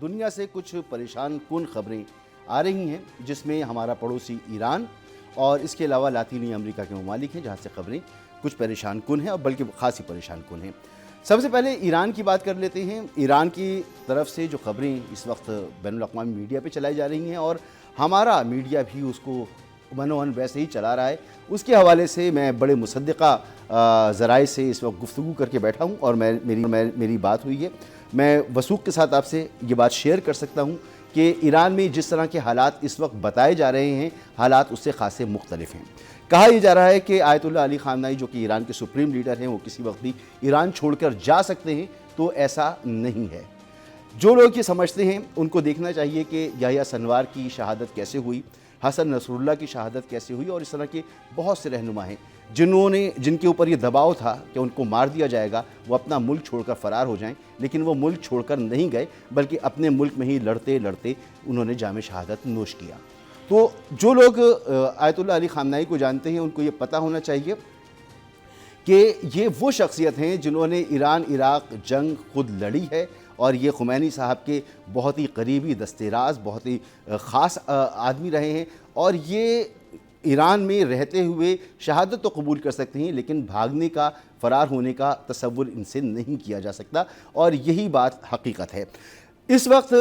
دنیا سے کچھ پریشان کن خبریں آ رہی ہیں، جس میں ہمارا پڑوسی ایران اور اس کے علاوہ لاطینی امریکہ کے ممالک ہیں، جہاں سے خبریں کچھ پریشان کن ہیں اور بلکہ خاصی پریشان کن ہیں۔ سب سے پہلے ایران کی بات کر لیتے ہیں۔ ایران کی طرف سے جو خبریں اس وقت بین الاقوامی میڈیا پہ چلائی جا رہی ہیں اور ہمارا میڈیا بھی اس کو منوہن ویسے ہی چلا رہا ہے، اس کے حوالے سے میں بڑے مصدقہ ذرائع سے اس وقت گفتگو کر کے بیٹھا ہوں اور میری بات ہوئی ہے۔ میں وثوق کے ساتھ آپ سے یہ بات شیئر کر سکتا ہوں کہ ایران میں جس طرح کے حالات اس وقت بتائے جا رہے ہیں، حالات اس سے خاصے مختلف ہیں۔ کہا یہ جا رہا ہے کہ آیت اللہ علی خامنہ ای جو کہ ایران کے سپریم لیڈر ہیں، وہ کسی وقت بھی ایران چھوڑ کر جا سکتے ہیں، تو ایسا نہیں ہے۔ جو لوگ یہ سمجھتے ہیں ان کو دیکھنا چاہیے کہ یحییٰ سنوار کی شہادت کیسے ہوئی، حسن نصر اللہ کی شہادت کیسے ہوئی، اور اس طرح کے بہت سے رہنما ہیں جن کے اوپر یہ دباؤ تھا کہ ان کو مار دیا جائے گا، وہ اپنا ملک چھوڑ کر فرار ہو جائیں، لیکن وہ ملک چھوڑ کر نہیں گئے، بلکہ اپنے ملک میں ہی لڑتے لڑتے انہوں نے جام شہادت نوش کیا۔ تو جو لوگ آیت اللہ علی خامنہ ای کو جانتے ہیں ان کو یہ پتہ ہونا چاہیے کہ یہ وہ شخصیت ہیں جنہوں نے ایران عراق جنگ خود لڑی ہے، اور یہ خمینی صاحب کے بہت ہی قریبی دست راز، بہت ہی خاص آدمی رہے ہیں، اور یہ ایران میں رہتے ہوئے شہادت تو قبول کر سکتے ہیں، لیکن بھاگنے کا، فرار ہونے کا تصور ان سے نہیں کیا جا سکتا، اور یہی بات حقیقت ہے۔ اس وقت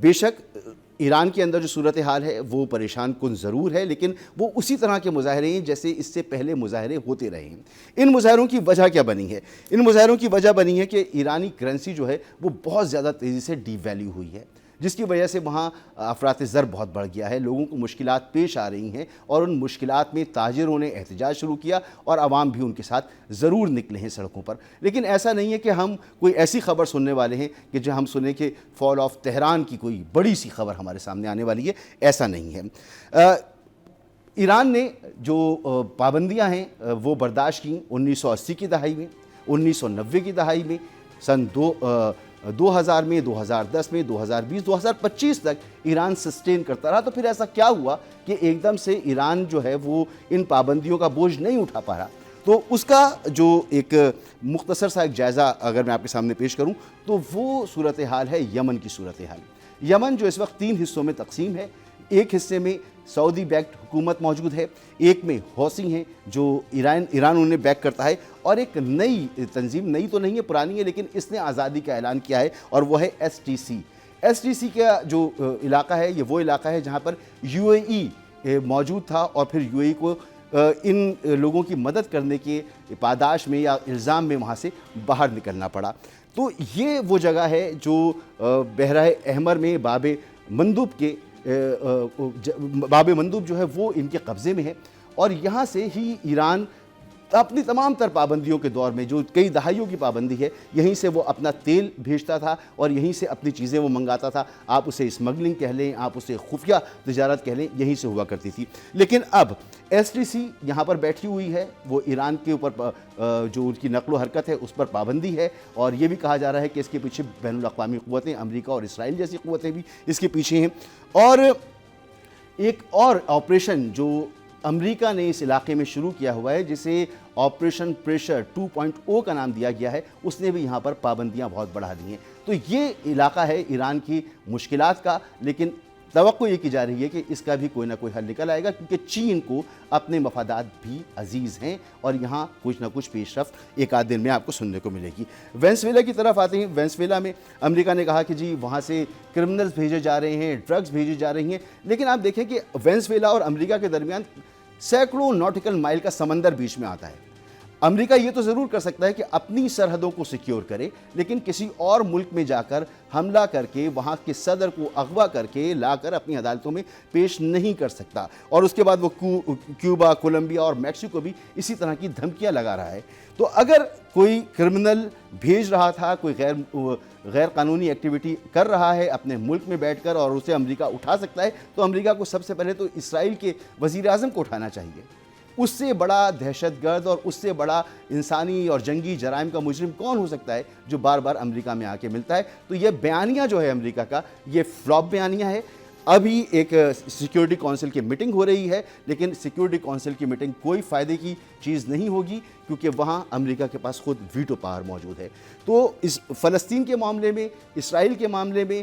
بے شک ایران کے اندر جو صورتحال ہے وہ پریشان کن ضرور ہے، لیکن وہ اسی طرح کے مظاہرے ہیں جیسے اس سے پہلے مظاہرے ہوتے رہے ہیں۔ ان مظاہروں کی وجہ کیا بنی ہے؟ ان مظاہروں کی وجہ بنی ہے کہ ایرانی کرنسی جو ہے وہ بہت زیادہ تیزی سے ڈی ویلیو ہوئی ہے، جس کی وجہ سے وہاں افراط زر بہت بڑھ گیا ہے، لوگوں کو مشکلات پیش آ رہی ہیں، اور ان مشکلات میں تاجروں نے احتجاج شروع کیا اور عوام بھی ان کے ساتھ ضرور نکلے ہیں سڑکوں پر۔ لیکن ایسا نہیں ہے کہ ہم کوئی ایسی خبر سننے والے ہیں کہ جو ہم سنیں کہ فال آف تہران کی کوئی بڑی سی خبر ہمارے سامنے آنے والی ہے، ایسا نہیں ہے۔ ایران نے جو پابندیاں ہیں وہ برداشت کیں 1980 کی دہائی میں، 1990 کی دہائی میں، سن 2000 میں، 2010 میں، 2020، 2025 تک ایران سسٹین کرتا رہا۔ تو پھر ایسا کیا ہوا کہ ایک دم سے ایران جو ہے وہ ان پابندیوں کا بوجھ نہیں اٹھا پا رہا؟ تو اس کا جو ایک مختصر سا ایک جائزہ اگر میں آپ کے سامنے پیش کروں تو وہ صورتحال ہے یمن کی صورتحال۔ یمن جو اس وقت 3 حصوں میں تقسیم ہے، ایک حصے میں سعودی بیکڈ حکومت موجود ہے، ایک میں حوثی ہیں جو ایران انہیں بیک کرتا ہے، اور ایک نئی تنظیم، نئی تو نہیں ہے، پرانی ہے، لیکن اس نے آزادی کا اعلان کیا ہے، اور وہ ہے S T C. S T C کا جو علاقہ ہے یہ وہ علاقہ ہے جہاں پر یو اے ای موجود تھا، اور پھر یو اے ای کو ان لوگوں کی مدد کرنے کے پاداش میں یا الزام میں وہاں سے باہر نکلنا پڑا۔ تو یہ وہ جگہ ہے جو بحیرہ احمر میں باب مندوب جو ہے وہ ان کے قبضے میں ہے، اور یہاں سے ہی ایران اپنی تمام تر پابندیوں کے دور میں جو کئی دہائیوں کی پابندی ہے، یہیں سے وہ اپنا تیل بھیجتا تھا اور یہیں سے اپنی چیزیں وہ منگاتا تھا۔ آپ اسے اسمگلنگ کہہ لیں، آپ اسے خفیہ تجارت کہہ لیں، یہیں سے ہوا کرتی تھی۔ لیکن اب ایس ٹی سی یہاں پر بیٹھی ہوئی ہے، وہ ایران کے اوپر جو ان کی نقل و حرکت ہے اس پر پابندی ہے، اور یہ بھی کہا جا رہا ہے کہ اس کے پیچھے بین الاقوامی قوتیں، امریکہ اور اسرائیل جیسی قوتیں بھی اس کے پیچھے ہیں۔ اور ایک اور آپریشن جو امریکہ نے اس علاقے میں شروع کیا ہوا ہے، جسے آپریشن پریشر 2.0 کا نام دیا گیا ہے، اس نے بھی یہاں پر پابندیاں بہت بڑھا دی ہیں۔ تو یہ علاقہ ہے ایران کی مشکلات کا، لیکن توقع یہ کی جا رہی ہے کہ اس کا بھی کوئی نہ کوئی حل نکل آئے گا، کیونکہ چین کو اپنے مفادات بھی عزیز ہیں، اور یہاں کچھ نہ کچھ پیش رفت ایک آدھ دن میں آپ کو سننے کو ملے گی۔ وینزویلا کی طرف آتے ہیں۔ وینزویلا میں امریکہ نے کہا کہ جی وہاں سے کرمنلز بھیجے جا رہے ہیں، ڈرگز بھیجی جا رہی ہیں، لیکن آپ دیکھیں کہ وینزویلا اور امریکہ کے درمیان سینکڑوں ناٹیکل مائل کا سمندر بیچ میں آتا ہے۔ امریکہ یہ تو ضرور کر سکتا ہے کہ اپنی سرحدوں کو سیکیور کرے، لیکن کسی اور ملک میں جا کر حملہ کر کے وہاں کے صدر کو اغوا کر کے لا کر اپنی عدالتوں میں پیش نہیں کر سکتا، اور اس کے بعد وہ کیوبا، کولمبیا اور میکسیکو بھی اسی طرح کی دھمکیاں لگا رہا ہے۔ تو اگر کوئی کرمنل بھیج رہا تھا، کوئی غیر قانونی ایکٹیویٹی کر رہا ہے اپنے ملک میں بیٹھ کر، اور اسے امریکہ اٹھا سکتا ہے، تو امریکہ کو سب سے پہلے تو اسرائیل کے وزیر اعظم کو اٹھانا چاہیے۔ اس سے بڑا دہشت گرد اور اس سے بڑا انسانی اور جنگی جرائم کا مجرم کون ہو سکتا ہے جو بار بار امریکہ میں آ کے ملتا ہے؟ تو یہ بیانیہ جو ہے امریکہ کا، یہ فلاپ بیانیہ ہے۔ ابھی ایک سیکیورٹی کونسل کی میٹنگ ہو رہی ہے، لیکن سیکیورٹی کونسل کی میٹنگ کوئی فائدے کی چیز نہیں ہوگی، کیونکہ وہاں امریکہ کے پاس خود ویٹو پاور موجود ہے۔ تو اس فلسطین کے معاملے میں، اسرائیل کے معاملے میں